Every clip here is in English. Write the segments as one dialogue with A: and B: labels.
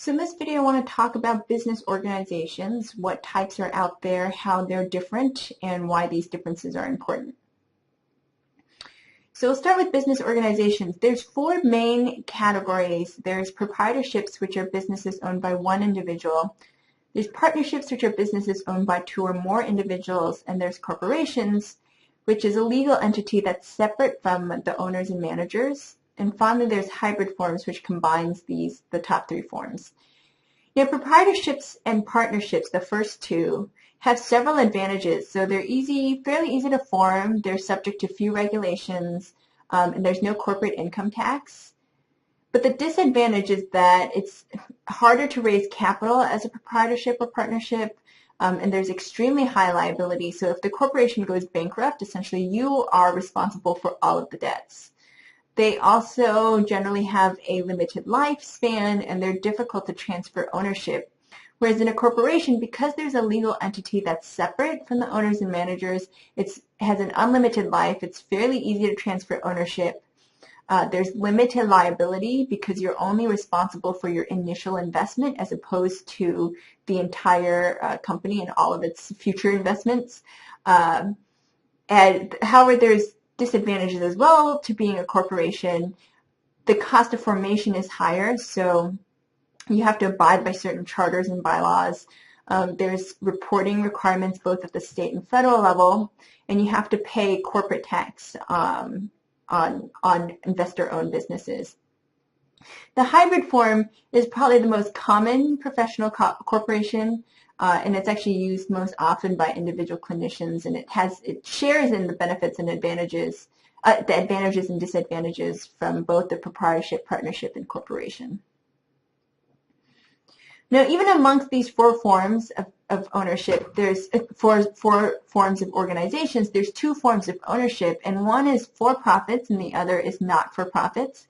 A: So in this video, I want to talk about business organizations, what types are out there, how they're different, and why these differences are important. So we'll start with business organizations. There's four main categories. There's proprietorships, which are businesses owned by one individual. There's partnerships, which are businesses owned by two or more individuals. And there's corporations, which is a legal entity that's separate from the owners and managers. And finally, there's hybrid forms, which combines the top three forms. Now, proprietorships and partnerships, the first two, have several advantages. So they're fairly easy to form. They're subject to few regulations, and there's no corporate income tax. But the disadvantage is that it's harder to raise capital as a proprietorship or partnership, and there's extremely high liability. So if the corporation goes bankrupt, essentially you are responsible for all of the debts. They also generally have a limited lifespan, and they're difficult to transfer ownership. Whereas in a corporation, because there's a legal entity that's separate from the owners and managers, it has an unlimited life. It's fairly easy to transfer ownership. There's limited liability because you're only responsible for your initial investment as opposed to the entire company and all of its future investments. However, there's disadvantages as well to being a corporation. The cost of formation is higher, so you have to abide by certain charters and bylaws. There's reporting requirements both at the state and federal level, and you have to pay corporate tax on investor-owned businesses. The hybrid form is probably the most common professional corporation, and it's actually used most often by individual clinicians, and it shares in the benefits and advantages, the advantages and disadvantages from both the proprietorship, partnership, and corporation. Now, even amongst these four forms of ownership, there's four forms of organizations. There's two forms of ownership, and one is for-profits and the other is not-for-profits.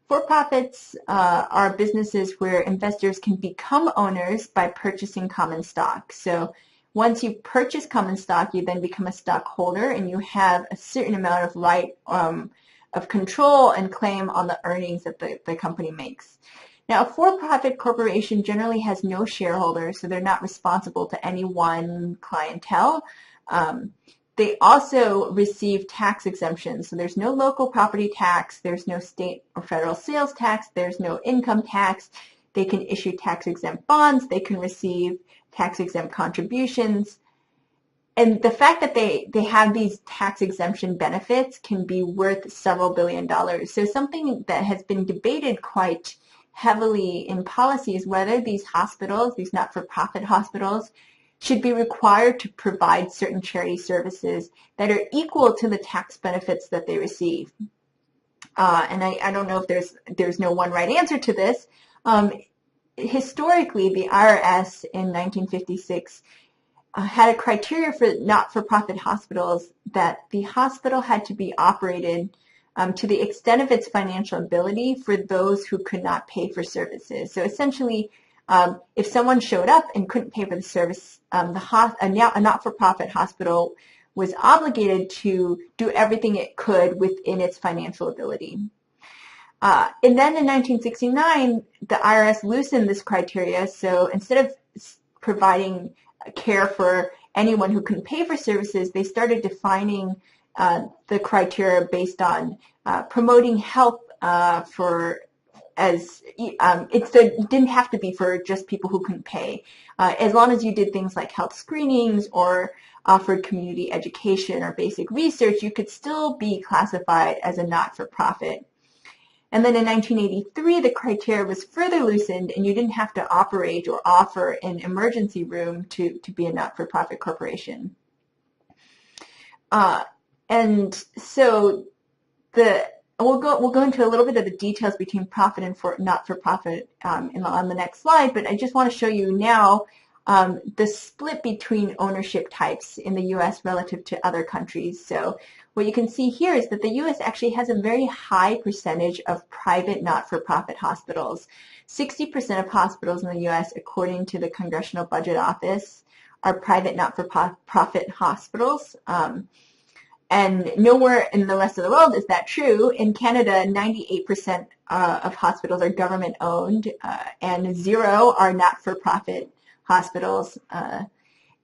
A: For-profits are businesses where investors can become owners by purchasing common stock. So once you purchase common stock, you then become a stockholder, and you have a certain amount of right of control and claim on the earnings that the company makes. Now, a for-profit corporation generally has no shareholders, so they're not responsible to any one clientele. They also receive tax exemptions, so there's no local property tax, there's no state or federal sales tax, there's no income tax. They can issue tax-exempt bonds, they can receive tax-exempt contributions. And the fact that they have these tax exemption benefits can be worth several $billion. So something that has been debated quite heavily in policy is whether these hospitals, these not-for-profit hospitals, should be required to provide certain charity services that are equal to the tax benefits that they receive. And I don't know if there's no one right answer to this. Historically, the IRS in 1956 had a criteria for not-for-profit hospitals that the hospital had to be operated to the extent of its financial ability for those who could not pay for services. So essentially, if someone showed up and couldn't pay for the service, a not-for-profit hospital was obligated to do everything it could within its financial ability. And then in 1969, the IRS loosened this criteria. So instead of providing care for anyone who couldn't pay for services, they started defining the criteria based on promoting health it didn't have to be for just people who couldn't pay. As long as you did things like health screenings or offered community education or basic research, you could still be classified as a not-for-profit. And then in 1983, the criteria was further loosened, and you didn't have to operate or offer an emergency room to be a not-for-profit corporation. And so we'll go into a little bit of the details between profit and not-for-profit on the next slide, but I just want to show you now the split between ownership types in the U.S. relative to other countries. So what you can see here is that the U.S. actually has a very high percentage of private not-for-profit hospitals. 60% of hospitals in the U.S., according to the Congressional Budget Office, are private not-for-profit hospitals. And nowhere in the rest of the world is that true. In Canada, 98% of hospitals are government-owned, and 0 are not-for-profit hospitals.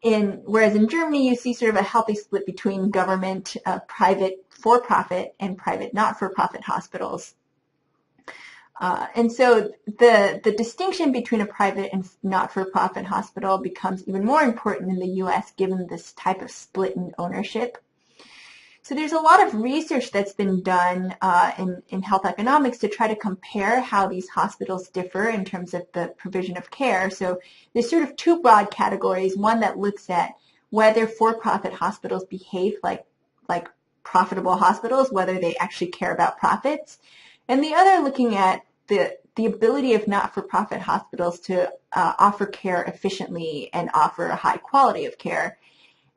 A: Whereas in Germany, you see sort of a healthy split between government, private for-profit, and private not-for-profit hospitals. And so the distinction between a private and not-for-profit hospital becomes even more important in the U.S. given this type of split in ownership. So there's a lot of research that's been done in health economics to try to compare how these hospitals differ in terms of the provision of care. So there's sort of 2 broad categories, one that looks at whether for-profit hospitals behave like profitable hospitals, whether they actually care about profits, and the other looking at the ability of not-for-profit hospitals to offer care efficiently and offer a high quality of care.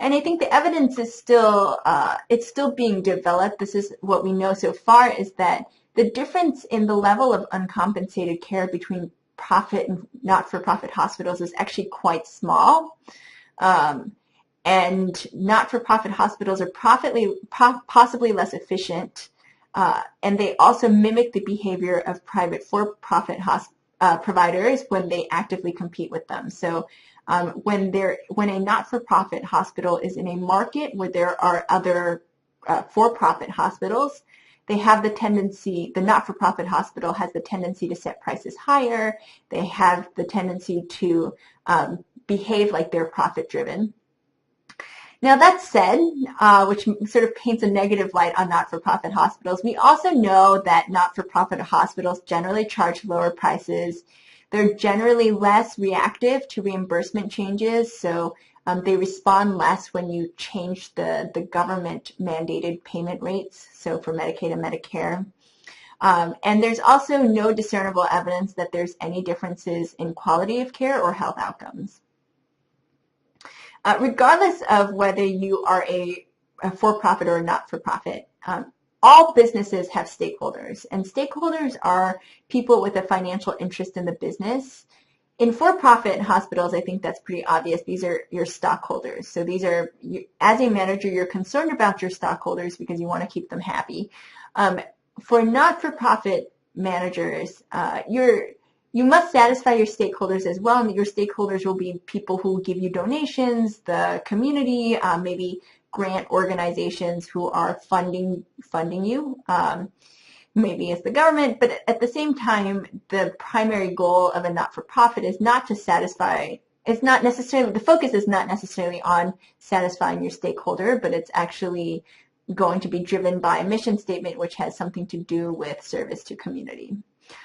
A: And I think the evidence is still, it's still being developed. This is what we know so far, is that the difference in the level of uncompensated care between profit and not-for-profit hospitals is actually quite small. And not-for-profit hospitals are possibly less efficient, and they also mimic the behavior of private for-profit providers when they actively compete with them. So when a not-for-profit hospital is in a market where there are other for-profit hospitals, they have the tendency, the not-for-profit hospital has the tendency to set prices higher. They have the tendency to behave like they're profit-driven. Now that said, which sort of paints a negative light on not-for-profit hospitals, we also know that not-for-profit hospitals generally charge lower prices. They're generally less reactive to reimbursement changes, so they respond less when you change the government-mandated payment rates, so for Medicaid and Medicare. And there's also no discernible evidence that there's any differences in quality of care or health outcomes. Regardless of whether you are a for-profit or a not-for-profit, all businesses have stakeholders, and stakeholders are people with a financial interest in the business. In for-profit hospitals, I think that's pretty obvious. These are your stockholders. So these are, as a manager, you're concerned about your stockholders because you want to keep them happy. For not-for-profit managers, you must satisfy your stakeholders as well, and your stakeholders will be people who give you donations, the community, maybe grant organizations who are funding you, maybe it's the government, but at the same time, the primary goal of a not-for-profit is not to satisfy, it's not necessarily, the focus is not necessarily on satisfying your stakeholder, but it's actually going to be driven by a mission statement which has something to do with service to community.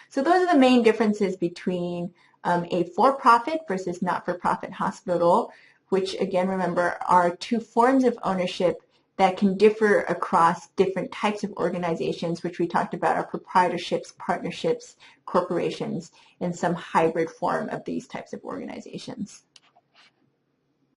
A: So those are the main differences between a for-profit versus not-for-profit hospital, which again, remember, are 2 forms of ownership that can differ across different types of organizations, which we talked about are proprietorships, partnerships, corporations, and some hybrid form of these types of organizations.